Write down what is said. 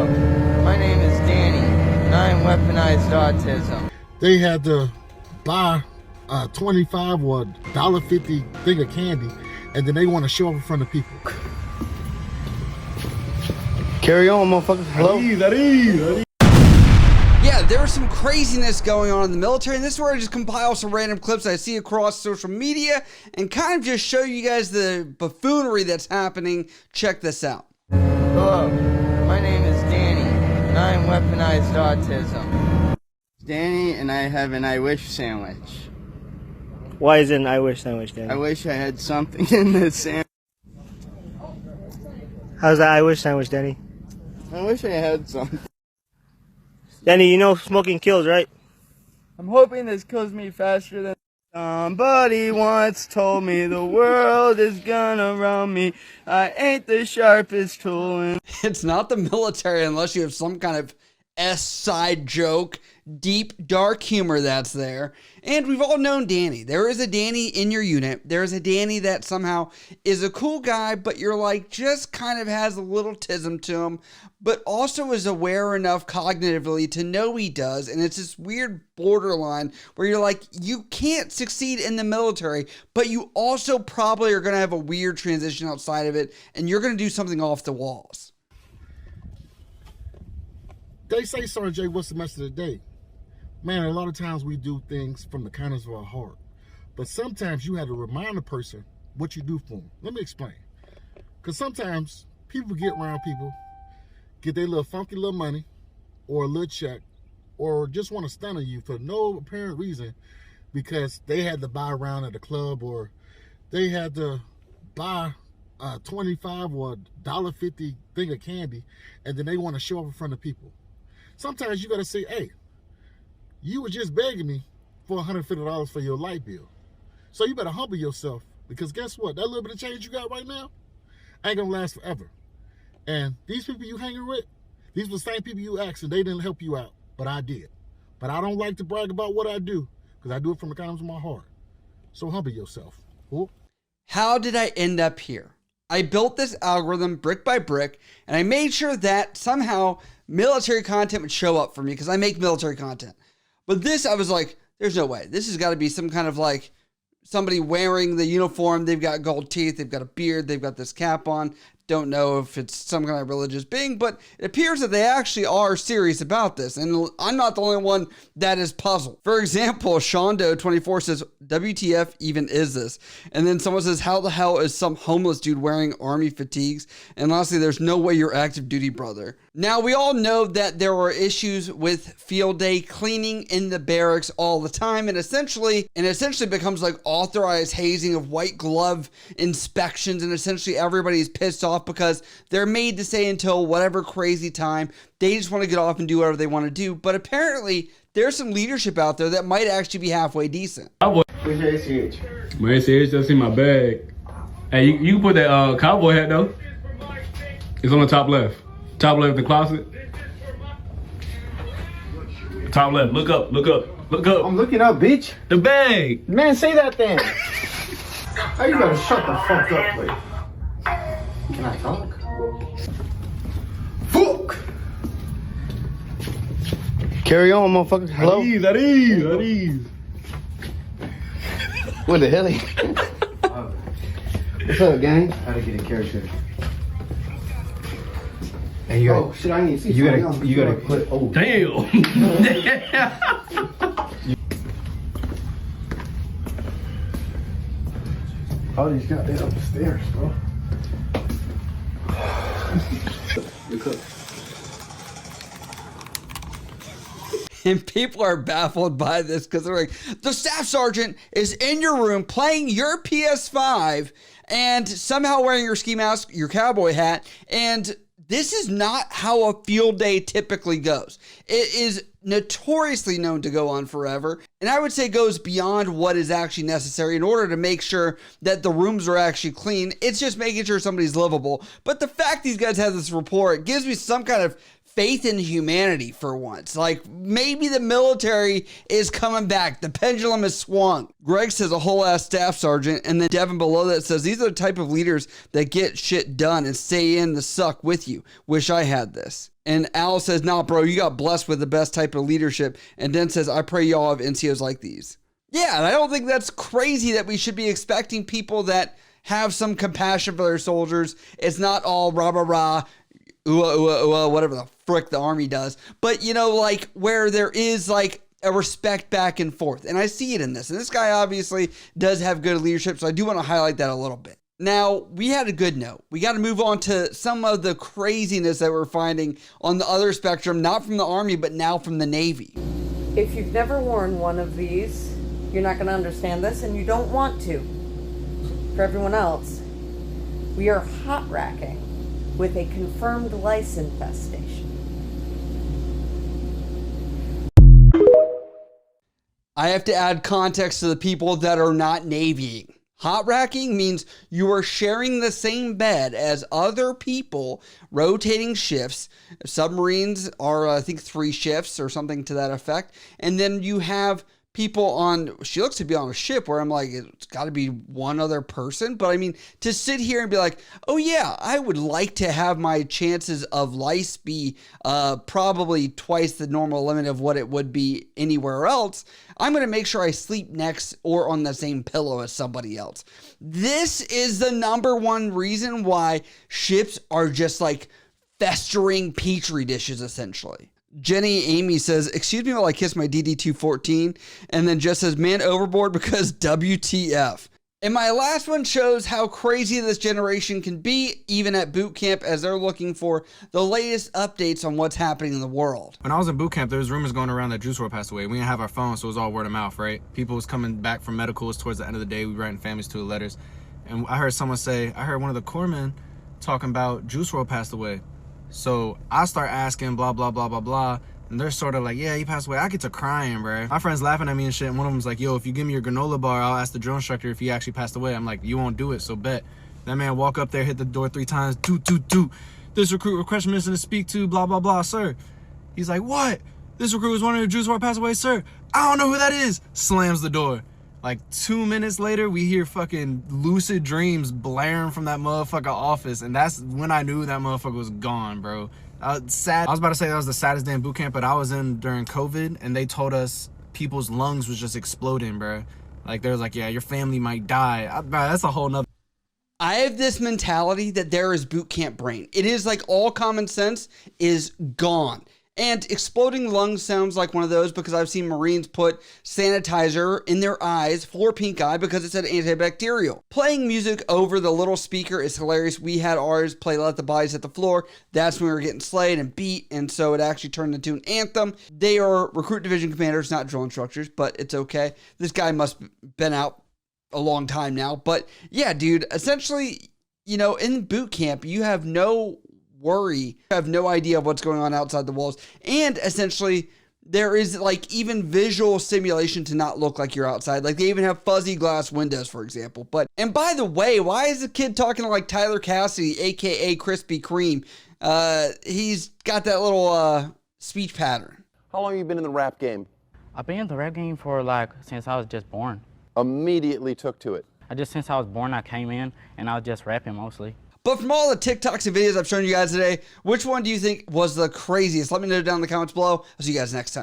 Hello, my name is Danny, and I am weaponized autism. They had to buy a $25 or $1.50 thing of candy, and then they want to show up in front of people. Carry on, motherfucker. Hello? Yeah, there's some craziness going on in the military, and this is where I just compile some random clips I see across social media and kind of just show you guys the buffoonery that's happening. Check this out. Hello, my name is Danny, and I am weaponized autism. Danny, and I have an I wish sandwich. Why is it an I wish sandwich, Danny? I wish I had something in this sandwich. How's that I wish sandwich, Danny? I wish I had something. Danny, you know smoking kills, right? I'm hoping this kills me faster than somebody once told me the world is gonna run me. I ain't the sharpest tool. It's not the military unless you have some kind of S-side joke, deep, dark humor that's there. And we've all known Danny. There is a Danny in your unit. There's a Danny that somehow is a cool guy, but you're like, just kind of has a little tism to him, but also is aware enough cognitively to know he does. And it's this weird borderline where you're like, you can't succeed in the military, but you also probably are going to have a weird transition outside of it, and you're going to do something off the walls. They say, Sergeant J, what's the message of the day? Man, a lot of times we do things from the kindness of our heart. But sometimes you have to remind a person what you do for them. Let me explain. Because sometimes people get around people, get their little funky little money, or a little check, or just want to stun on you for no apparent reason because they had to buy around at the club, or they had to buy a $25 or $1.50 thing of candy, and then they want to show up in front of people. Sometimes you got to say, hey, you were just begging me for $150 for your light bill. So you better humble yourself, because guess what? That little bit of change you got right now ain't going to last forever. And these people you hanging with, these were the same people you asked, and they didn't help you out, but I did. But I don't like to brag about what I do, because I do it from the kindness of my heart. So humble yourself. Cool? How did I end up here? I built this algorithm brick by brick, and I made sure that somehow military content would show up for me because I make military content. But this, I was like, there's no way. This has got to be some kind of like somebody wearing the uniform. They've got gold teeth. They've got a beard. They've got this cap on. Don't know if it's some kind of religious being, but it appears that they actually are serious about this. And I'm not the only one that is puzzled. For example, Shondo24 says, WTF even is this? And then someone says, how the hell is some homeless dude wearing army fatigues? And lastly, there's no way you're active duty, brother. Now, we all know that there are issues with field day cleaning in the barracks all the time. And essentially becomes like authorized hazing of white glove inspections. And essentially everybody's pissed off because they're made to say until whatever crazy time they just want to get off and do whatever they want to do. But apparently there's some leadership out there that might actually be halfway decent. Where's your ACH? My ACH that's in my bag. Hey, you can put that cowboy hat though. It's on the top left. Top left of the closet. Top left. Look up. Look up. Look up. I'm looking up, bitch. The bag. Man, say that then. Hey, you better shut the fuck up, please. Can I talk? Fuck! Carry on, motherfucker. Hello? At ease. What the hell? What's up, gang? How to get a character. And you Oh, shit, I need to see something. you gotta put. Oh, damn. All these goddamn upstairs, bro. And people are baffled by this because they're like, the staff sergeant is in your room playing your PS5 and somehow wearing your ski mask, your cowboy hat, and this is not how a field day typically goes. It is notoriously known to go on forever, and I would say goes beyond what is actually necessary in order to make sure that the rooms are actually clean. It's just making sure somebody's livable. But the fact these guys have this rapport, it gives me some kind of faith in humanity for once. Like, maybe the military is coming back. The pendulum has swung. Greg says a whole ass staff sergeant, and then Devin below that says these are the type of leaders that get shit done and stay in the suck with you. Wish I had this. And Al says, nah, bro, you got blessed with the best type of leadership. And then says, I pray y'all have NCOs like these. Yeah, and I don't think that's crazy that we should be expecting people that have some compassion for their soldiers. It's not all rah, rah, rah, whatever the frick the Army does. But, you know, like where there is like a respect back and forth. And I see it in this. And this guy obviously does have good leadership. So I do want to highlight that a little bit. Now, we had a good note. We got to move on to some of the craziness that we're finding on the other spectrum, not from the Army, but now from the Navy. If you've never worn one of these, you're not going to understand this, and you don't want to. For everyone else, we are hot racking with a confirmed lice infestation. I have to add context to the people that are not Navying. Hot racking means you are sharing the same bed as other people, rotating shifts. Submarines are, I think, 3 shifts or something to that effect. And then you have people on, she looks to be on a ship where I'm like, it's got to be one other person. But I mean, to sit here and be like, oh yeah, I would like to have my chances of lice be probably twice the normal limit of what it would be anywhere else. I'm going to make sure I sleep next or on the same pillow as somebody else. This is the number one reason why ships are just like festering petri dishes, essentially. Jenny Amy says, excuse me while I kiss my DD-214, and then just says, man overboard because WTF. And my last one shows how crazy this generation can be, even at boot camp, as they're looking for the latest updates on what's happening in the world. When I was in boot camp, there was rumors going around that Juice WRLD passed away. We didn't have our phones, so it was all word of mouth, right? People was coming back from medicals towards the end of the day. We writing families to letters. And I heard someone say, I heard one of the corpsmen talking about Juice WRLD passed away. So I start asking, blah, blah, blah, blah, blah. And they're sort of like, yeah, he passed away. I get to crying, bro. My friend's laughing at me and shit. And one of them's like, yo, if you give me your granola bar, I'll ask the drill instructor if he actually passed away. I'm like, you won't do it, so bet. That man walk up there, hit the door 3 times. Doot. This recruit request permission to speak to, blah, blah, blah, sir. He's like, what? This recruit was wondering if Juice WRLD passed away, sir. I don't know who that is. Slams the door. Like 2 minutes later, we hear fucking Lucid Dreams blaring from that motherfucker office. And that's when I knew that motherfucker was gone, bro. Sad. I was about to say that was the saddest day in boot camp, but I was in during COVID, and they told us people's lungs was just exploding, bro. Like, they was like, yeah, your family might die. Bro, that's a whole nother. I have this mentality that there is boot camp brain. It is like all common sense is gone. And exploding lungs sounds like one of those because I've seen Marines put sanitizer in their eyes for pink eye because it said antibacterial. Playing music over the little speaker is hilarious. We had ours play Let the Bodies Hit the Floor. That's when we were getting slayed and beat, and so it actually turned into an anthem. They are recruit division commanders, not drill instructors, but it's okay. This guy must have been out a long time now. But yeah, dude, essentially, you know, in boot camp, you have no worry. You have no idea of what's going on outside the walls. And essentially, there is like even visual stimulation to not look like you're outside. Like they even have fuzzy glass windows, for example. But, and by the way, why is the kid talking like Tyler Cassidy, aka Krispy Kreme? He's got that little speech pattern. How long have you been in the rap game? I've been in the rap game for like since I was just born. Immediately took to it. Since I was born, I came in and I was just rapping mostly. But from all the TikToks and videos I've shown you guys today, which one do you think was the craziest? Let me know down in the comments below. I'll see you guys next time.